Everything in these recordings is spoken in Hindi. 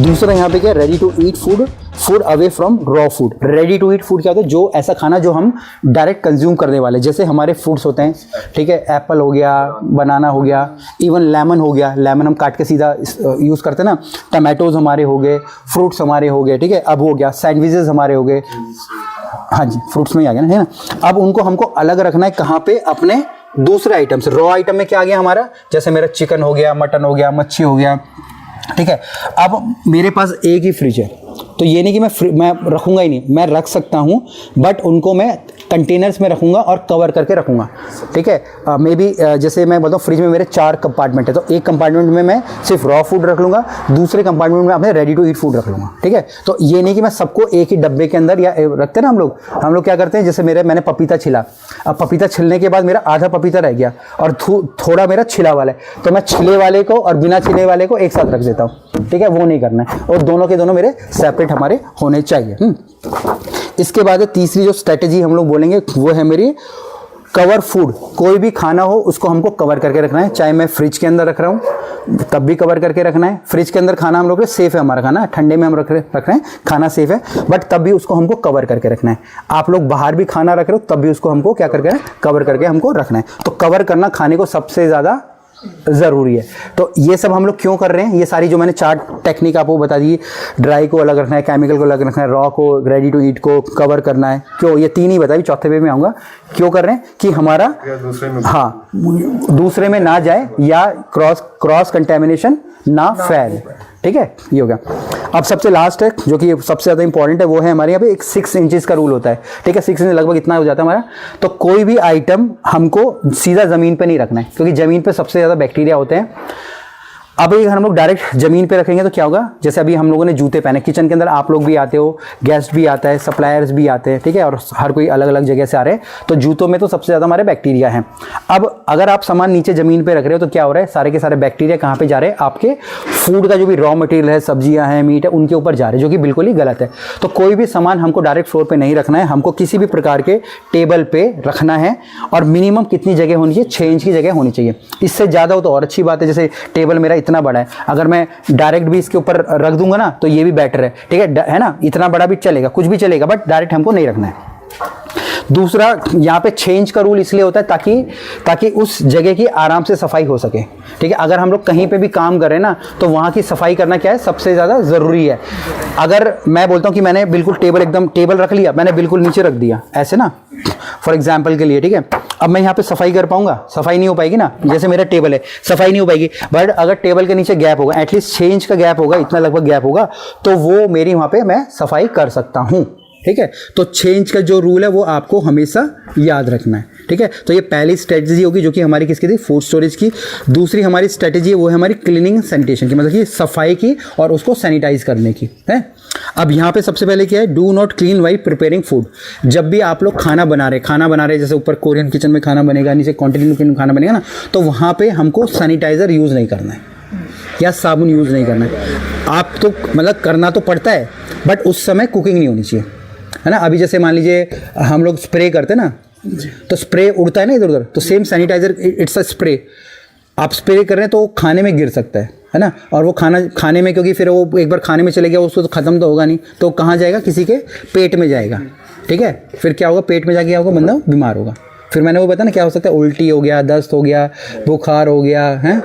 दूसरा यहाँ पे क्या, ready to eat food, food away from raw food. Ready to eat food क्या होता है, जो ऐसा खाना जो हम डायरेक्ट कंज्यूम करने वाले, जैसे हमारे फ्रूट्स होते हैं, ठीक है, एप्पल हो गया, बनाना हो गया, इवन लेमन हो गया, लेमन हम काट के सीधा यूज़ करते हैं ना, टमाटोज हमारे हो गए, फ्रूट्स हमारे हो गए, ठीक है, अब हो गया सैंडविचेस हमारे हो गए, हाँ जी फ्रूट्स में ही आ गया ना, है ना। अब उनको हमको अलग रखना है कहाँ पे, अपने दूसरे आइटम्स। रॉ आइटम में क्या आ गया हमारा, जैसे मेरा चिकन हो गया, मटन हो गया, मच्छी हो गया, ठीक है। अब मेरे पास एक ही फ्रिज है, तो ये नहीं कि मैं रखूँगा ही नहीं, मैं रख सकता हूँ, बट उनको मैं कंटेनर्स में रखूँगा और कवर करके रखूँगा, ठीक है। मे बी जैसे मैं बताऊँ, फ्रिज में मेरे 4 कंपार्टमेंट है, तो एक कंपार्टमेंट में मैं सिर्फ रॉ फूड रख लूँगा, दूसरे कंपार्टमेंट में अपने रेडी टू ईट फूड रख लूँगा, ठीक है। तो ये नहीं कि मैं सबको एक ही डब्बे के अंदर या रखते हैं ना हम लोग क्या करते हैं, जैसे मैंने पपीता छिला, अब पपीता छिलने के बाद मेरा आधा पपीता रह गया और थोड़ा मेरा छिला वाला है, तो मैं छिले वाले को और बिना छिले वाले को एक साथ रख देता हूँ, ठीक है, वो नहीं करना है, और दोनों के दोनों मेरे सेपरेट हमारे होने चाहिए। इसके बाद तीसरी जो स्ट्रेटेजी हम लोग बोलेंगे वो है मेरी कवर फूड। कोई भी खाना हो उसको हमको कवर करके रखना है, चाहे मैं फ्रिज के अंदर रख रहा हूँ तब भी कवर करके रखना है। फ्रिज के अंदर खाना हम लोग सेफ है, हमारा खाना ठंडे में हम रख रहे हैं, खाना सेफ है, बट तब भी उसको हमको कवर करके रखना है। आप लोग बाहर भी खाना रख रहे हो तब भी उसको हमको क्या करके कवर करके हमको रखना है। तो कवर करना खाने को सबसे ज़्यादा ज़रूरी है। तो ये सब हम लोग क्यों कर रहे हैं, ये सारी जो मैंने 4 टेक्निक आपको बता दी, ड्राई को अलग रखना है, केमिकल को अलग रखना है, रॉ को, रेडी टू ईट को कवर करना है, क्यों, ये 3 ही बताई, चौथे पे में आऊँगा। क्यों कर रहे हैं कि हमारा दूसरे में ना जाए या क्रॉस कंटेमिनेशन ना फैले, ठीक है, ये हो गया। अब सबसे लास्ट है जो कि सबसे ज़्यादा इंपॉर्टेंट है, वो है हमारे यहाँ पे एक 6 इंचेस का रूल होता है, ठीक है, 6 इंच लगभग इतना हो जाता है हमारा। तो कोई भी आइटम हमको सीधा ज़मीन पे नहीं रखना है, क्योंकि ज़मीन पे सबसे ज़्यादा बैक्टीरिया होते हैं। अब अगर हम लोग डायरेक्ट ज़मीन पे रखेंगे तो क्या होगा, जैसे अभी हम लोगों ने जूते पहने, किचन के अंदर आप लोग भी आते हो, गेस्ट भी आता है, सप्लायर्स भी आते हैं, ठीक है, और हर कोई अलग अलग जगह से आ रहे हैं, तो जूतों में तो सबसे ज़्यादा हमारे बैक्टीरिया हैं। अब अगर आप सामान नीचे ज़मीन पे रख रहे हो तो क्या हो रहा है, सारे के सारे बैक्टीरिया कहाँ पे जा रहे हैं, आपके फूड का जो भी रॉ मटेरियल है, सब्जियाँ हैं, मीट है, उनके ऊपर जा रहे हैं, जो कि बिल्कुल ही गलत है। तो कोई भी सामान हमको डायरेक्ट फ्लोर पर नहीं रखना है, हमको किसी भी प्रकार के टेबल पर रखना है, और मिनिमम कितनी जगह होनी चाहिए, 6 इंच की जगह होनी चाहिए। इससे ज़्यादा हो तो और अच्छी बात है, जैसे टेबल मेरा इतना बड़ा है, अगर मैं डायरेक्ट भी इसके ऊपर रख दूंगा ना तो ये भी बेटर है, ठीक है ना, इतना बड़ा भी चलेगा, कुछ भी चलेगा, बट डायरेक्ट हमको नहीं रखना है। दूसरा, यहाँ पे 6 इंच का रूल इसलिए होता है ताकि उस जगह की आराम से सफाई हो सके, ठीक है। अगर हम लोग कहीं पे भी काम कर रहे हैं ना, तो वहाँ की सफाई करना क्या है, सबसे ज़्यादा ज़रूरी है। अगर मैं बोलता हूँ कि मैंने बिल्कुल टेबल रख लिया, मैंने बिल्कुल नीचे रख दिया ऐसे ना, फॉर एग्जाम्पल के लिए, ठीक है, अब मैं यहाँ पे सफाई कर पाऊंगा, सफाई नहीं हो पाएगी ना, जैसे मेरा टेबल है, सफाई नहीं हो पाएगी, बट अगर टेबल के नीचे गैप होगा, एटलीस्ट 6 इंच का गैप होगा, इतना लगभग गैप होगा, तो वो मेरी वहाँ पे मैं सफाई कर सकता हूँ, ठीक है। तो 6 इंच का जो रूल है वो आपको हमेशा याद रखना है, ठीक है। तो ये पहली स्ट्रेटजी होगी जो कि हमारी किसकी थी, फूड स्टोरेज की। दूसरी हमारी स्ट्रेटजी वो है हमारी क्लीनिंग एंड सैनिटेशन की, मतलब कि सफाई की और उसको सैनिटाइज करने की है। अब यहाँ पे सबसे पहले क्या है, do not clean while preparing food. जब भी आप लोग खाना बना रहे, जैसे ऊपर कोरियन किचन में खाना बनेगा, नीचे कॉन्टिनेंटल किचन में खाना बनेगा ना, तो वहाँ पे हमको सैनिटाइज़र यूज़ नहीं करना है या साबुन यूज़ नहीं करना है। आप तो मतलब करना तो पड़ता है, बट उस समय कुकिंग नहीं होनी चाहिए, है ना। अभी जैसे मान लीजिए हम लोग स्प्रे करते हैं ना, तो स्प्रे उड़ता है ना इधर उधर, तो same sanitiser it's a spray. आप स्प्रे कर रहे हैं तो खाने में गिर सकता है ना, और वो खाने में, क्योंकि फिर वो एक बार खाने में चले गया उसको तो ख़त्म तो होगा नहीं, तो कहाँ जाएगा, किसी के पेट में जाएगा, ठीक है। फिर क्या होगा, पेट में जाके क्या होगा, बंदा बीमार होगा। फिर मैंने वो बताया ना क्या हो सकता है, उल्टी हो गया, दस्त हो गया, बुखार हो गया, है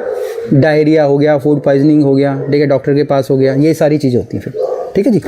डायरिया हो गया, फूड पॉइजनिंग हो गया, ठीक है, डॉक्टर के पास हो गया, ये सारी चीज़ें होती हैं फिर, ठीक है जी।